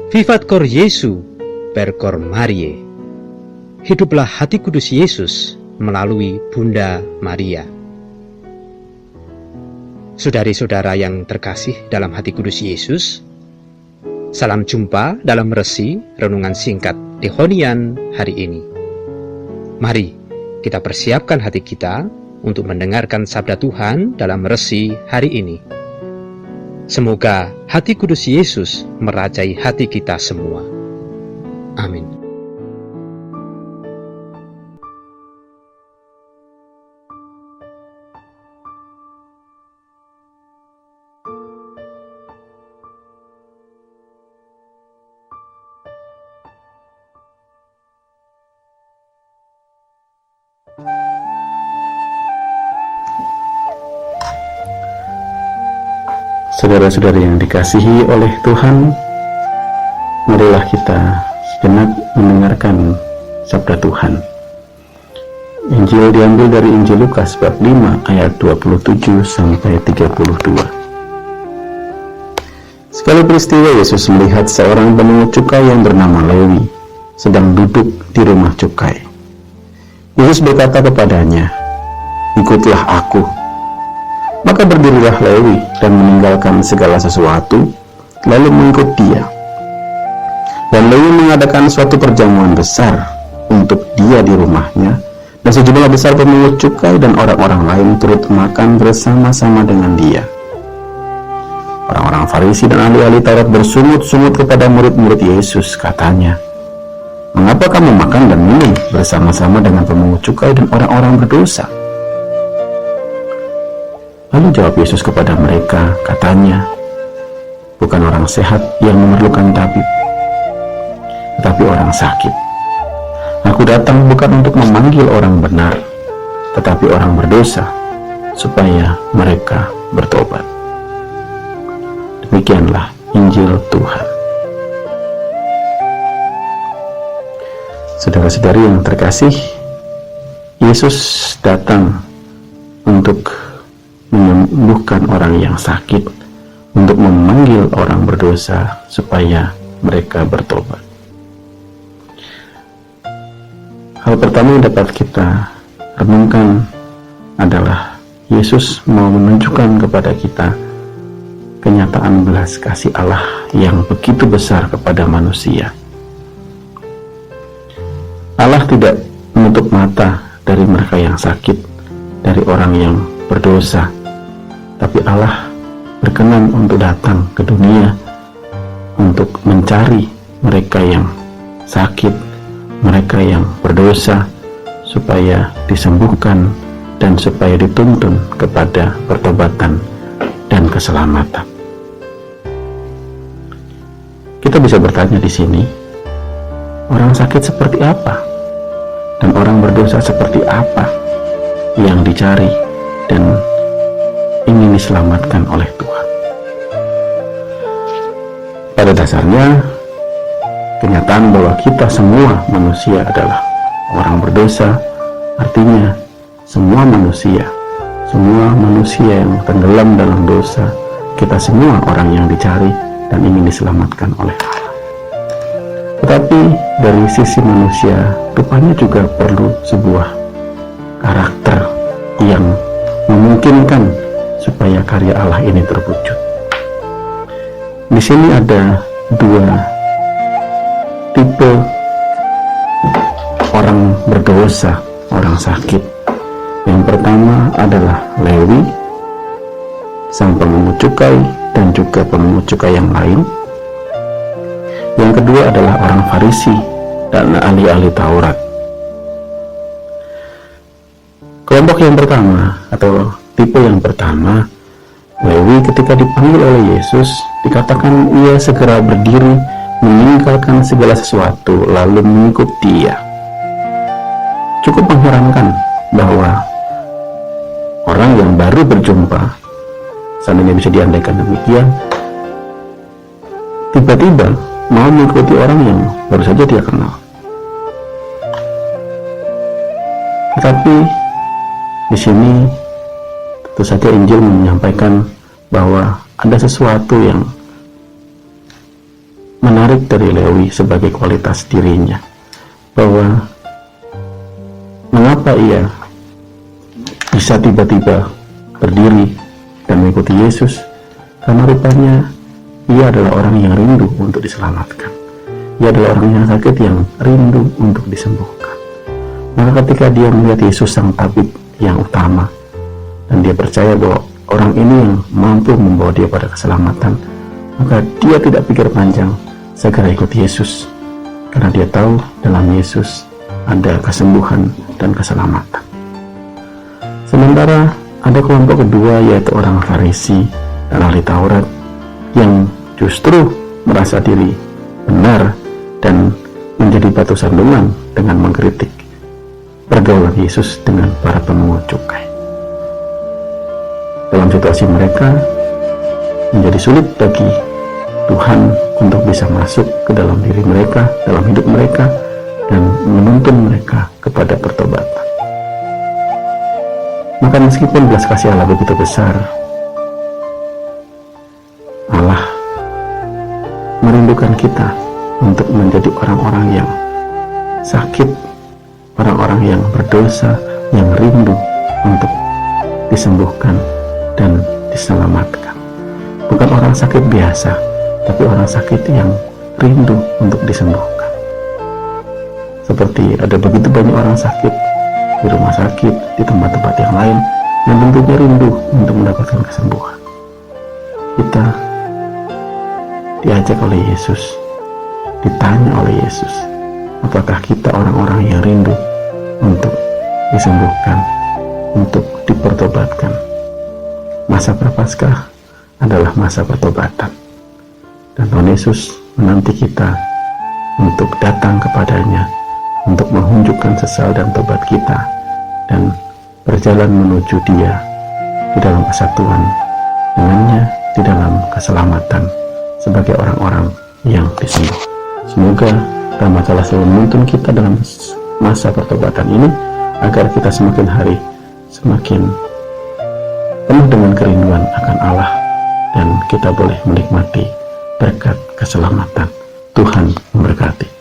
Vivat cor Jesu per cor Mariae. Hiduplah hati kudus Yesus melalui Bunda Maria. Saudari-saudara yang terkasih dalam hati kudus Yesus, salam jumpa dalam resi renungan singkat Dehonian hari ini. Mari kita persiapkan hati kita untuk mendengarkan sabda Tuhan dalam resi hari ini. Semoga hati kudus Yesus merajai hati kita semua. Amin. Saudara-saudari yang dikasihi oleh Tuhan, marilah kita sejenak mendengarkan sabda Tuhan. Injil diambil dari Injil Lukas bab 5 ayat 27 sampai 32. Sekali peristiwa Yesus melihat seorang pemungut cukai yang bernama Lewi sedang duduk di rumah cukai. Yesus berkata kepadanya, "Ikutlah aku." Maka berdirilah Lewi dan meninggalkan segala sesuatu, lalu mengikut dia. Dan Lewi mengadakan suatu perjamuan besar untuk dia di rumahnya, dan sejumlah besar pemungut cukai dan orang-orang lain turut makan bersama-sama dengan dia. Orang-orang Farisi dan ahli-ahli Taurat bersungut-sungut kepada murid-murid Yesus, katanya, "Mengapa kamu makan dan minum bersama-sama dengan pemungut cukai dan orang-orang berdosa?" Lalu jawab Yesus kepada mereka, katanya, "Bukan orang sehat yang memerlukan tabib, tetapi orang sakit. Aku datang bukan untuk memanggil orang benar, tetapi orang berdosa, supaya mereka bertobat." Demikianlah Injil Tuhan. Saudara-saudari yang terkasih, Yesus datang untuk menyembuhkan orang yang sakit, untuk memanggil orang berdosa supaya mereka bertobat. Hal pertama yang dapat kita renungkan adalah Yesus mau menunjukkan kepada kita kenyataan belas kasih Allah yang begitu besar kepada manusia. Allah tidak menutup mata dari mereka yang sakit, dari orang yang berdosa, tapi Allah berkenan untuk datang ke dunia untuk mencari mereka yang sakit, mereka yang berdosa, supaya disembuhkan dan supaya dituntun kepada pertobatan dan keselamatan. Kita bisa bertanya di sini, orang sakit seperti apa dan orang berdosa seperti apa yang dicari dan ingin diselamatkan oleh Tuhan? Pada dasarnya, kenyataan bahwa kita semua manusia adalah orang berdosa, artinya semua manusia yang tenggelam dalam dosa, kita semua orang yang dicari dan ingin diselamatkan oleh Allah. Tetapi dari sisi manusia, rupanya juga perlu sebuah karakter yang memungkinkan supaya karya Allah ini terwujud. Di sini ada dua tipe orang berdosa, orang sakit. Yang pertama adalah Lewi, sang pemungut cukai, dan juga pemungut cukai yang lain. Yang kedua adalah orang Farisi dan ahli-ahli Taurat. Kelompok yang pertama atau tipe yang pertama, Lewi, ketika dipanggil oleh Yesus, dikatakan ia segera berdiri, meninggalkan segala sesuatu, lalu mengikut dia. Cukup mengherankan bahwa orang yang baru berjumpa, seandainya bisa diandaikan demikian, tiba-tiba mau mengikuti orang yang baru saja dia kenal. Tetapi di sini tentu saja Injil menyampaikan bahwa ada sesuatu yang menarik dari Lewi sebagai kualitas dirinya, bahwa mengapa ia bisa tiba-tiba berdiri dan mengikuti Yesus, karena rupanya ia adalah orang yang rindu untuk diselamatkan. Ia adalah orang yang sakit yang rindu untuk disembuhkan. Maka ketika dia melihat Yesus sang tabib yang utama, dan dia percaya bahwa orang ini yang mampu membawa dia pada keselamatan, maka dia tidak pikir panjang, segera ikut Yesus, karena dia tahu dalam Yesus ada kesembuhan dan keselamatan. Sementara ada kelompok kedua, yaitu orang Farisi dan ahli Taurat, yang justru merasa diri benar dan menjadi batu sandungan dengan mengkritik pergaulan Yesus dengan para pemungut cukai. Dalam situasi mereka, menjadi sulit bagi Tuhan untuk bisa masuk ke dalam diri mereka, dalam hidup mereka, dan menuntun mereka kepada pertobatan. Maka meskipun belas kasih Allah begitu besar, Allah merindukan kita untuk menjadi orang-orang yang sakit, orang-orang yang berdosa, yang rindu untuk disembuhkan dan diselamatkan. Bukan orang sakit biasa, tapi orang sakit yang rindu untuk disembuhkan. Seperti ada begitu banyak orang sakit di rumah sakit, di tempat-tempat yang lain, yang tentunya rindu untuk mendapatkan kesembuhan. Kita diajak oleh Yesus, ditanya oleh Yesus, apakah kita orang-orang yang rindu untuk disembuhkan, untuk dipertobatkan. Masa Prapaskah adalah masa pertobatan, dan Tuhan Yesus menanti kita untuk datang kepadanya, untuk menghunjukkan sesal dan tobat kita, dan berjalan menuju Dia di dalam kesatuan dengannya, di dalam keselamatan sebagai orang-orang yang disembuh. Semoga Rahmat Allah selalu menuntun kita dalam masa pertobatan ini, agar kita semakin hari semakin penuh dengan kerinduan akan Allah, dan kita boleh menikmati berkat keselamatan. Tuhan memberkati.